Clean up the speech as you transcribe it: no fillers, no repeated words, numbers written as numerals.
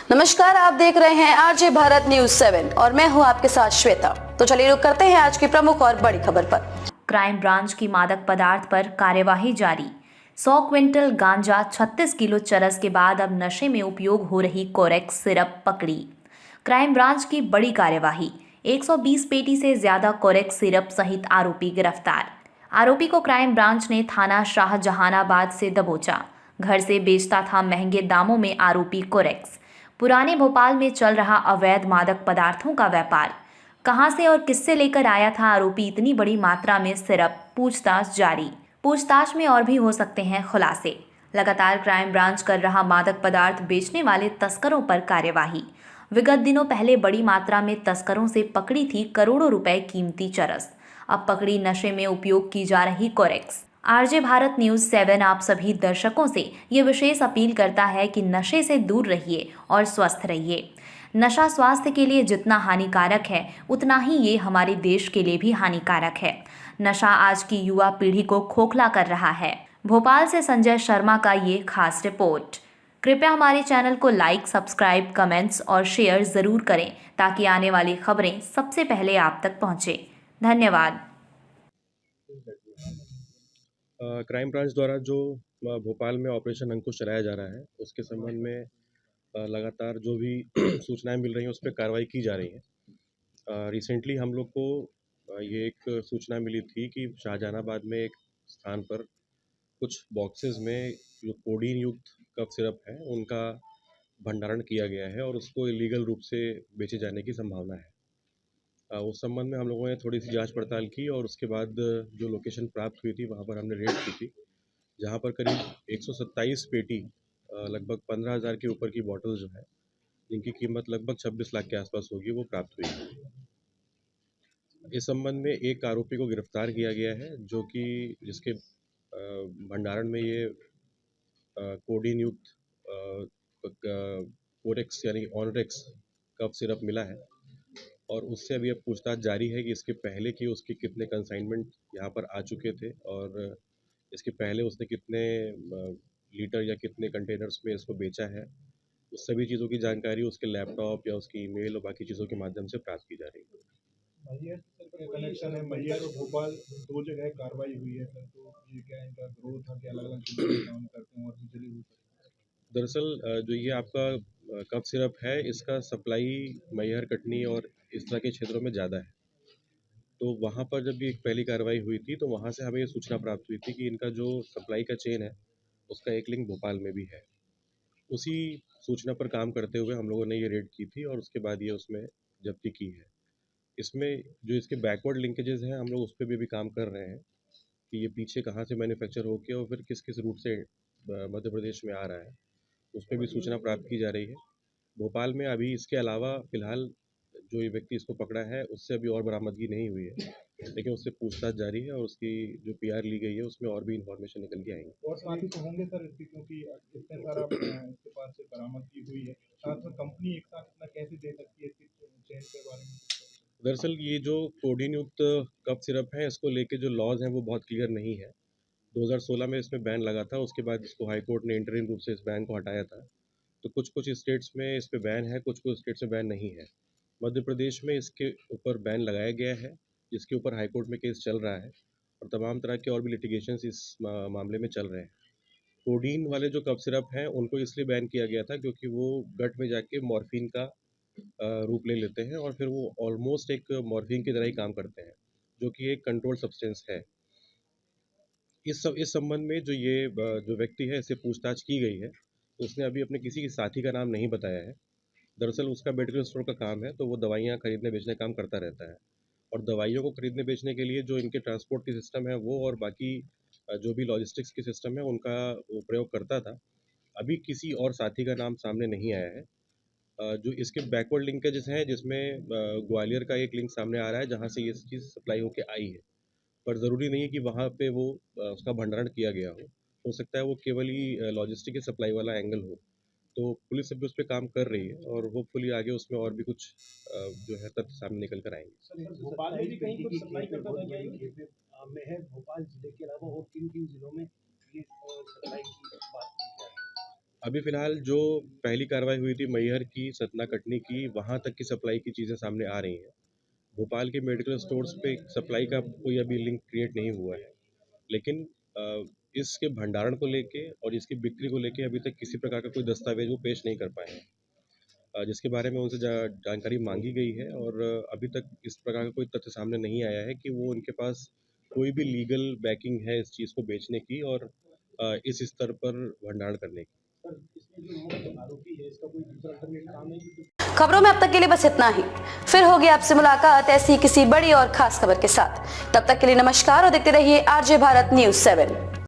नमस्कार, आप देख रहे हैं आरजे भारत न्यूज 7 और मैं हूं आपके साथ श्वेता। तो चलिए रुक करते हैं आज की प्रमुख और बड़ी खबर पर। क्राइम ब्रांच की मादक पदार्थ पर कार्यवाही जारी। 100 क्विंटल गांजा 36 किलो चरस के बाद अब नशे में उपयोग हो रही कोरेक्स सिरप पकड़ी। क्राइम ब्रांच की बड़ी कार्यवाही, 120 पेटी से ज्यादा कोरेक्स सिरप सहित आरोपी गिरफ्तार। आरोपी को क्राइम ब्रांच ने थाना शाहजहानाबाद से दबोचा। घर से बेचता था महंगे दामों में आरोपी कोरेक्स। पुराने भोपाल में चल रहा अवैध मादक पदार्थों का व्यापार। कहां से और किससे लेकर आया था आरोपी इतनी बड़ी मात्रा में सिरप, पूछताछ जारी। पूछताछ में और भी हो सकते हैं खुलासे। लगातार क्राइम ब्रांच कर रहा मादक पदार्थ बेचने वाले तस्करों पर कार्यवाही। विगत दिनों पहले बड़ी मात्रा में तस्करों से पकड़ी थी करोड़ों रुपए कीमती चरस। अब पकड़ी नशे में उपयोग की जा रही कोरेक्स। आरजे भारत न्यूज 7 आप सभी दर्शकों से ये विशेष अपील करता है कि नशे से दूर रहिए और स्वस्थ रहिए। नशा स्वास्थ्य के लिए जितना हानिकारक है उतना ही ये हमारे देश के लिए भी हानिकारक है। नशा आज की युवा पीढ़ी को खोखला कर रहा है। भोपाल से संजय शर्मा का ये खास रिपोर्ट। कृपया हमारे चैनल को लाइक, सब्सक्राइब, कमेंट्स और शेयर ज़रूर करें ताकि आने वाली खबरें सबसे पहले आप तक पहुंचे। धन्यवाद। क्राइम ब्रांच द्वारा जो भोपाल में ऑपरेशन अंकुश चलाया जा रहा है उसके संबंध में लगातार जो भी सूचनाएं मिल रही हैं उस पर कार्रवाई की जा रही है। रिसेंटली हम लोग को ये एक सूचना मिली थी कि शाहजहानाबाद में एक स्थान पर कुछ बॉक्सेस में जो कोडीन युक्त कफ सिरप है उनका भंडारण किया गया है और उसको इलीगल रूप से बेचे जाने की संभावना है। उस संबंध में हम लोगों ने थोड़ी सी जांच पड़ताल की और उसके बाद जो लोकेशन प्राप्त हुई थी वहाँ पर हमने रेड की थी, जहाँ पर करीब 127 पेटी लगभग 15,000 के ऊपर की बॉटल जो है जिनकी कीमत लगभग 26 लाख के आसपास होगी वो प्राप्त हुई है। इस संबंध में एक आरोपी को गिरफ्तार किया गया है जो कि जिसके भंडारण में ये कोडीन युक्त कोरेक्स यानी ऑनरेक्स कफ सिरप मिला है और उससे अभी अब पूछताछ जारी है कि इसके पहले की उसके कितने कंसाइनमेंट यहाँ पर आ चुके थे और इसके पहले उसने कितने लीटर या कितने कंटेनर्स में इसको बेचा है। उस सभी चीज़ों की जानकारी उसके लैपटॉप या उसकी ईमेल और बाकी चीज़ों के माध्यम से प्राप्त की जा रही है। मैहर का कनेक्शन है, मैहर और भोपाल दो जगह कार्रवाई हुई है सर, तो ये क्या इनका ग्रोथ था कि अलग अलग जिलों में काम करते हैं और भी चली हुई? दरअसल जो ये आपका कफ सिरप है इसका सप्लाई मैहर, कटनी और इस तरह के क्षेत्रों में ज़्यादा है। तो वहाँ पर जब ये पहली कार्रवाई हुई थी तो वहाँ से हमें ये सूचना प्राप्त हुई थी कि इनका जो सप्लाई का चेन है उसका एक लिंक भोपाल में भी है। उसी सूचना पर काम करते हुए हम लोगों ने ये रेड की थी और उसके बाद ये उसमें जब्ती की है। इसमें जो इसके बैकवर्ड लिंकेजेस हैं हम लोग उस पे भी अभी काम कर रहे हैं कि ये पीछे कहाँ से मैन्युफैक्चर होके और फिर किस किस रूट से मध्य प्रदेश में आ रहा है, उस पे भी सूचना प्राप्त की जा रही है। भोपाल में अभी इसके अलावा फिलहाल जो ये व्यक्ति इसको पकड़ा है उससे अभी और बरामदगी नहीं हुई है, लेकिन उससे पूछताछ जारी है और उसकी जो पीआर ली गई है उसमें और भी इंफॉर्मेशन निकल के आएंगे। और साथी तो होंगे सर इसके, क्योंकि इतने सारा इसके पास से बरामदगी हुई है, साथ में कंपनी एक साथ इतना कैसे दे सकती है, इसकी चेन के बारे में? दरअसल ये जो कोडीन युक्त कफ सिरप है इसको लेके जो लॉज हैं वो बहुत क्लियर नहीं है। 2016 में इसमें बैन लगा था, उसके बाद इसको हाई कोर्ट ने इंटरिम रूप से इस बैन को हटाया था। तो कुछ कुछ स्टेट्स में इस पे बैन है, कुछ कुछ स्टेट्स में बैन नहीं है। मध्य प्रदेश में इसके ऊपर बैन लगाया गया है जिसके ऊपर हाई कोर्ट में केस चल रहा है और तमाम तरह के और भी लिटिगेशंस इस मामले में चल रहे हैं। कोडीन वाले जो कफ सिरप हैं उनको इसलिए बैन किया गया था क्योंकि वो गट में जाके मॉर्फिन का रूप ले लेते हैं और फिर वो ऑलमोस्ट एक मॉर्फिन की तरह ही काम करते हैं, जो कि एक कंट्रोल सब्सटेंस है। इस संबंध में जो व्यक्ति है इससे पूछताछ की गई है तो उसने अभी अपने किसी के साथी का नाम नहीं बताया है। दरअसल उसका मेडिकल स्टोर का काम है तो वो दवाइयाँ खरीदने बेचने का काम करता रहता है और दवाइयों को खरीदने बेचने के लिए जो इनके ट्रांसपोर्ट की सिस्टम है वो और बाकी जो भी लॉजिस्टिक्स की सिस्टम है उनका वो प्रयोग करता था। अभी किसी और साथी का नाम सामने नहीं आया है। जो इसके बैकवर्ड लिंकेजेस हैं जिसमें ग्वालियर का एक लिंक सामने आ रहा है जहाँ से ये चीज़ सप्लाई होके आई है, पर ज़रूरी नहीं है कि वहाँ पे वो उसका भंडारण किया गया हो सकता है वो केवल ही लॉजिस्टिक के सप्लाई वाला एंगल हो। तो पुलिस अभी उस पे काम कर रही है और होपफुली आगे उसमें और भी कुछ जो है तथ्य सामने निकल कर आएंगे। सर भोपाल में भी कहीं कुछ सप्लाई करता था क्या ये? महज भोपाल जिले के अलावा और किन किन जिलों में ये सप्लाई की बात की जा रही है? अभी फ़िलहाल जो पहली कार्रवाई हुई थी मैहर की, सतना कटनी की, वहाँ तक की सप्लाई की चीज़ें सामने आ रही हैं। भोपाल के मेडिकल स्टोर्स पे सप्लाई का कोई अभी लिंक क्रिएट नहीं हुआ है। लेकिन इसके भंडारण को लेके और इसकी बिक्री को लेके अभी तक किसी प्रकार का कोई दस्तावेज वो पेश नहीं कर पाए हैं। जिसके बारे में उनसे जानकारी मांगी गई है और अभी तक इस प्रकार का कोई तथ्य सामने नहीं आया है कि वो उनके पास कोई भी लीगल बैकिंग है इस चीज़ को बेचने की और इस स्तर पर भंडारण करने की। खबरों में अब तक के लिए बस इतना ही। फिर होगी आपसे मुलाकात ऐसी किसी बड़ी और खास खबर के साथ। तब तक के लिए नमस्कार और देखते रहिए आरजे भारत न्यूज़ 7।